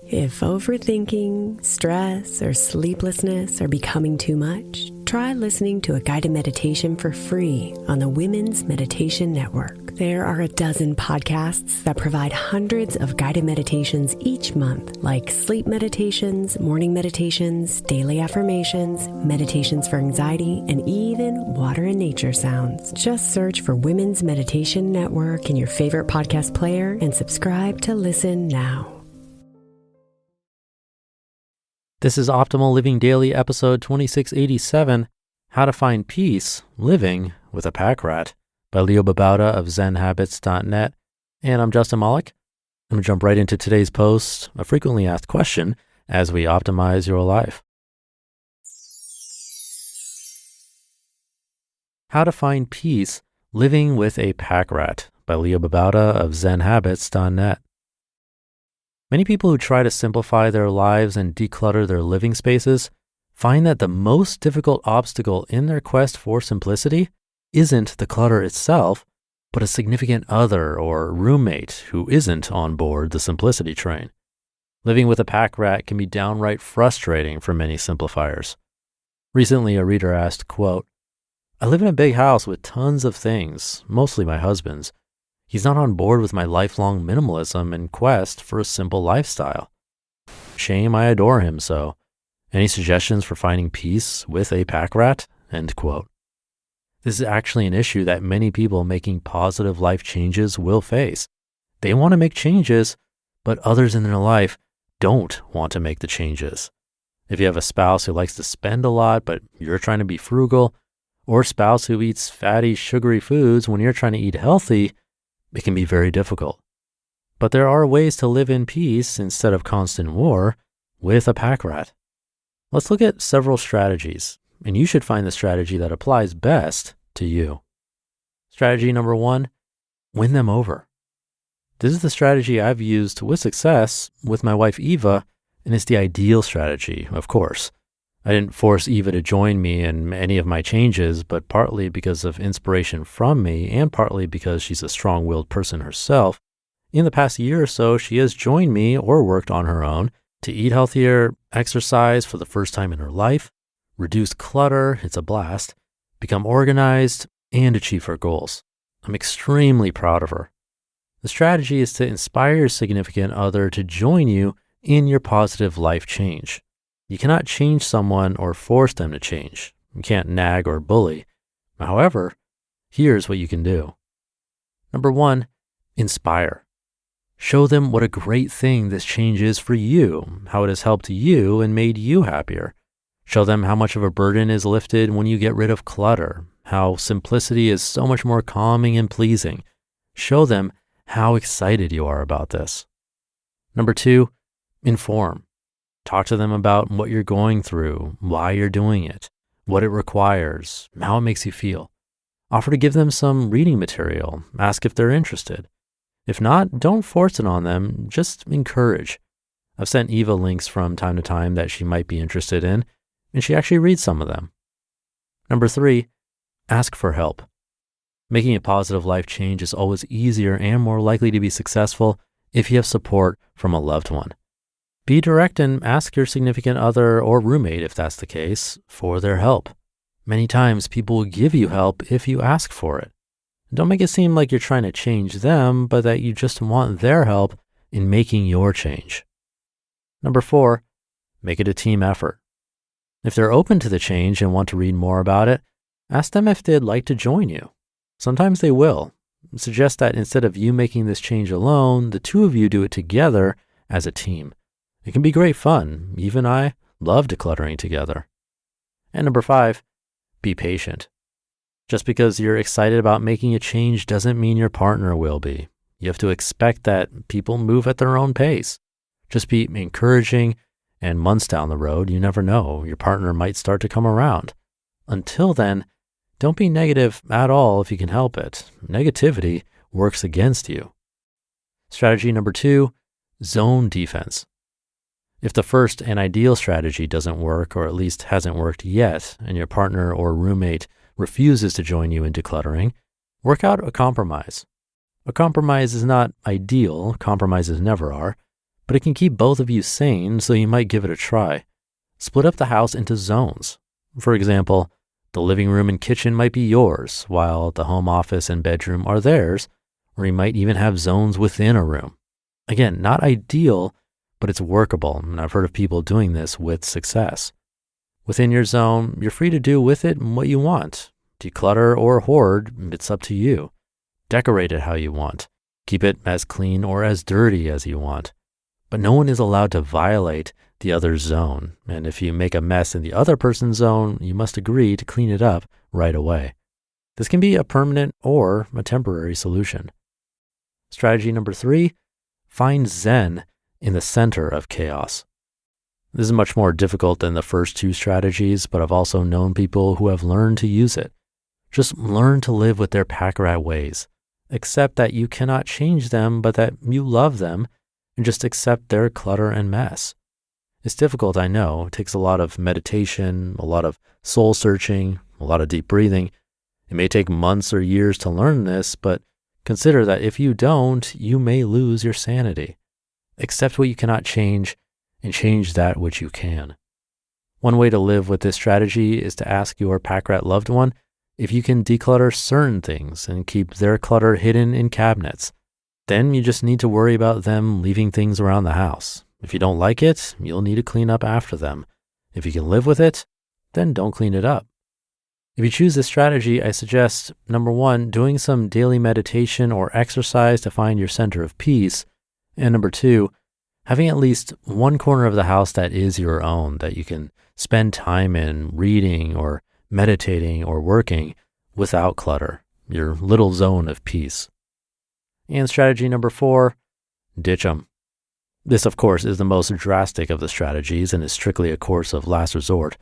If overthinking, stress, or sleeplessness are becoming too much, try listening to a guided meditation for free on the Women's Meditation Network. There are a dozen podcasts that provide hundreds of guided meditations each month, like sleep meditations, morning meditations, daily affirmations, meditations for anxiety, and even water and nature sounds. Just search for Women's Meditation Network in your favorite podcast player and subscribe to listen now. This is Optimal Living Daily, episode 2687, How to Find Peace Living with a Packrat, by Babauta of Zen Habits.net. And I'm Justin Malik. I'm going to jump right into today's post, a frequently asked question, as we optimize your life. How to Find Peace Living with a Packrat, by Babauta of Zen Habits.net. Many people who try to simplify their lives and declutter their living spaces find that the most difficult obstacle in their quest for simplicity isn't the clutter itself, but a significant other or roommate who isn't on board the simplicity train. Living with a packrat can be downright frustrating for many simplifiers. Recently, a reader asked, quote, "I live in a big house with tons of things, mostly my husband's. He's not on board with my lifelong minimalism and quest for a simple lifestyle. Shame I adore him so. Any suggestions for finding peace with a packrat?" End quote. This is actually an issue that many people making positive life changes will face. They want to make changes, but others in their life don't want to make the changes. If you have a spouse who likes to spend a lot, but you're trying to be frugal, or a spouse who eats fatty, sugary foods when you're trying to eat healthy, it can be very difficult. But there are ways to live in peace instead of constant war with a packrat. Let's look at several strategies, and you should find the strategy that applies best to you. Strategy number 1, win them over. This is the strategy I've used with success with my wife Eva, and it's the ideal strategy, of course. I didn't force Eva to join me in any of my changes, but partly because of inspiration from me and partly because she's a strong-willed person herself. In the past year or so, she has joined me or worked on her own to eat healthier, exercise for the first time in her life, reduce clutter, it's a blast, become organized, and achieve her goals. I'm extremely proud of her. The strategy is to inspire your significant other to join you in your positive life change. You cannot change someone or force them to change. You can't nag or bully. However, here's what you can do. Number 1, inspire. Show them what a great thing this change is for you, how it has helped you and made you happier. Show them how much of a burden is lifted when you get rid of clutter, how simplicity is so much more calming and pleasing. Show them how excited you are about this. Number 2, inform. Talk to them about what you're going through, why you're doing it, what it requires, how it makes you feel. Offer to give them some reading material. Ask if they're interested. If not, don't force it on them. Just encourage. I've sent Eva links from time to time that she might be interested in, and she actually reads some of them. Number 3, ask for help. Making a positive life change is always easier and more likely to be successful if you have support from a loved one. Be direct and ask your significant other or roommate, if that's the case, for their help. Many times people will give you help if you ask for it. Don't make it seem like you're trying to change them, but that you just want their help in making your change. Number 4, make it a team effort. If they're open to the change and want to read more about it, ask them if they'd like to join you. Sometimes they will. Suggest that instead of you making this change alone, the two of you do it together as a team. It can be great fun. Eva and I love decluttering together. And number 5, be patient. Just because you're excited about making a change doesn't mean your partner will be. You have to expect that people move at their own pace. Just be encouraging, and months down the road, you never know, your partner might start to come around. Until then, don't be negative at all if you can help it. Negativity works against you. Strategy number 2, zone defense. If the first and ideal strategy doesn't work, or at least hasn't worked yet, and your partner or roommate refuses to join you in decluttering, work out a compromise. A compromise is not ideal, compromises never are, but it can keep both of you sane, so you might give it a try. Split up the house into zones. For example, the living room and kitchen might be yours, while the home office and bedroom are theirs, or you might even have zones within a room. Again, not ideal, but it's workable, and I've heard of people doing this with success. Within your zone, you're free to do with it what you want. Declutter or hoard, it's up to you. Decorate it how you want. Keep it as clean or as dirty as you want. But no one is allowed to violate the other's zone, and if you make a mess in the other person's zone, you must agree to clean it up right away. This can be a permanent or a temporary solution. Strategy number 3, find Zen in the center of chaos. This is much more difficult than the first 2 strategies, but I've also known people who have learned to use it. Just learn to live with their Packrat ways. Accept that you cannot change them, but that you love them, and just accept their clutter and mess. It's difficult, I know. It takes a lot of meditation, a lot of soul searching, a lot of deep breathing. It may take months or years to learn this, but consider that if you don't, you may lose your sanity. Accept what you cannot change and change that which you can. One way to live with this strategy is to ask your Packrat loved one if you can declutter certain things and keep their clutter hidden in cabinets. Then you just need to worry about them leaving things around the house. If you don't like it, you'll need to clean up after them. If you can live with it, then don't clean it up. If you choose this strategy, I suggest, number 1, doing some daily meditation or exercise to find your center of peace, and number 2, having at least one corner of the house that is your own, that you can spend time in reading or meditating or working without clutter, your little zone of peace. And strategy number 4, ditch them. This, of course, is the most drastic of the strategies and is strictly a course of last resort.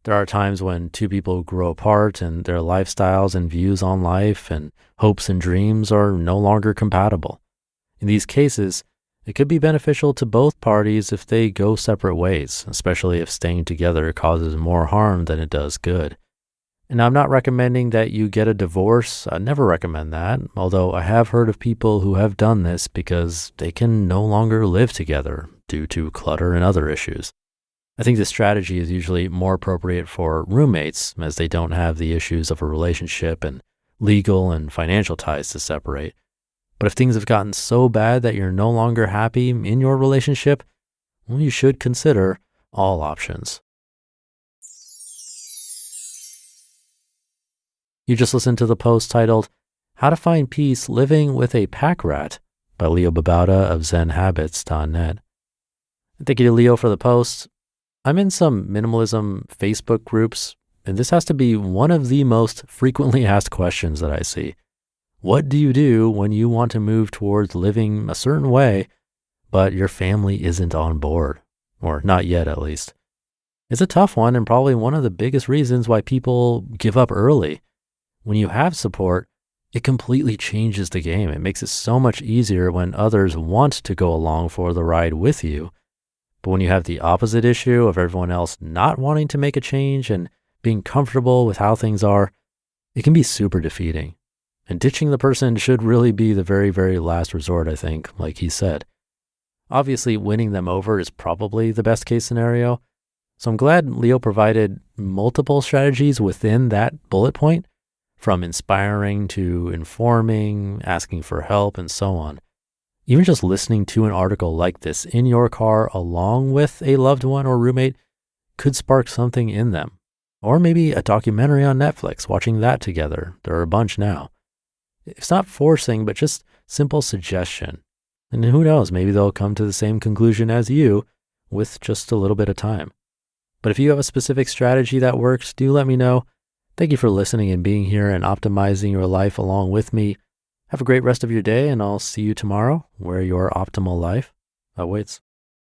There are times when 2 people grow apart and their lifestyles and views on life and hopes and dreams are no longer compatible. In these cases, it could be beneficial to both parties if they go separate ways, especially if staying together causes more harm than it does good. And I'm not recommending that you get a divorce. I never recommend that, although I have heard of people who have done this because they can no longer live together due to clutter and other issues. I think this strategy is usually more appropriate for roommates, as they don't have the issues of a relationship and legal and financial ties to separate. But if things have gotten so bad that you're no longer happy in your relationship, well, you should consider all options. You just listened to the post titled, How to Find Peace Living with a Packrat by Babauta of Zen Habits.net. Thank you to Leo for the post. I'm in some minimalism Facebook groups, and this has to be one of the most frequently asked questions that I see. What do you do when you want to move towards living a certain way, but your family isn't on board? Or not yet, at least. It's a tough one and probably one of the biggest reasons why people give up early. When you have support, it completely changes the game. It makes it so much easier when others want to go along for the ride with you. But when you have the opposite issue of everyone else not wanting to make a change and being comfortable with how things are, it can be super defeating. And ditching the person should really be the very, very last resort, I think, like he said. Obviously, winning them over is probably the best case scenario. So I'm glad Leo provided multiple strategies within that bullet point, from inspiring to informing, asking for help, and so on. Even just listening to an article like this in your car along with a loved one or roommate could spark something in them. Or maybe a documentary on Netflix, watching that together. There are a bunch now. It's not forcing, but just simple suggestion. And who knows, maybe they'll come to the same conclusion as you with just a little bit of time. But if you have a specific strategy that works, do let me know. Thank you for listening and being here and optimizing your life along with me. Have a great rest of your day, and I'll see you tomorrow where your optimal life awaits.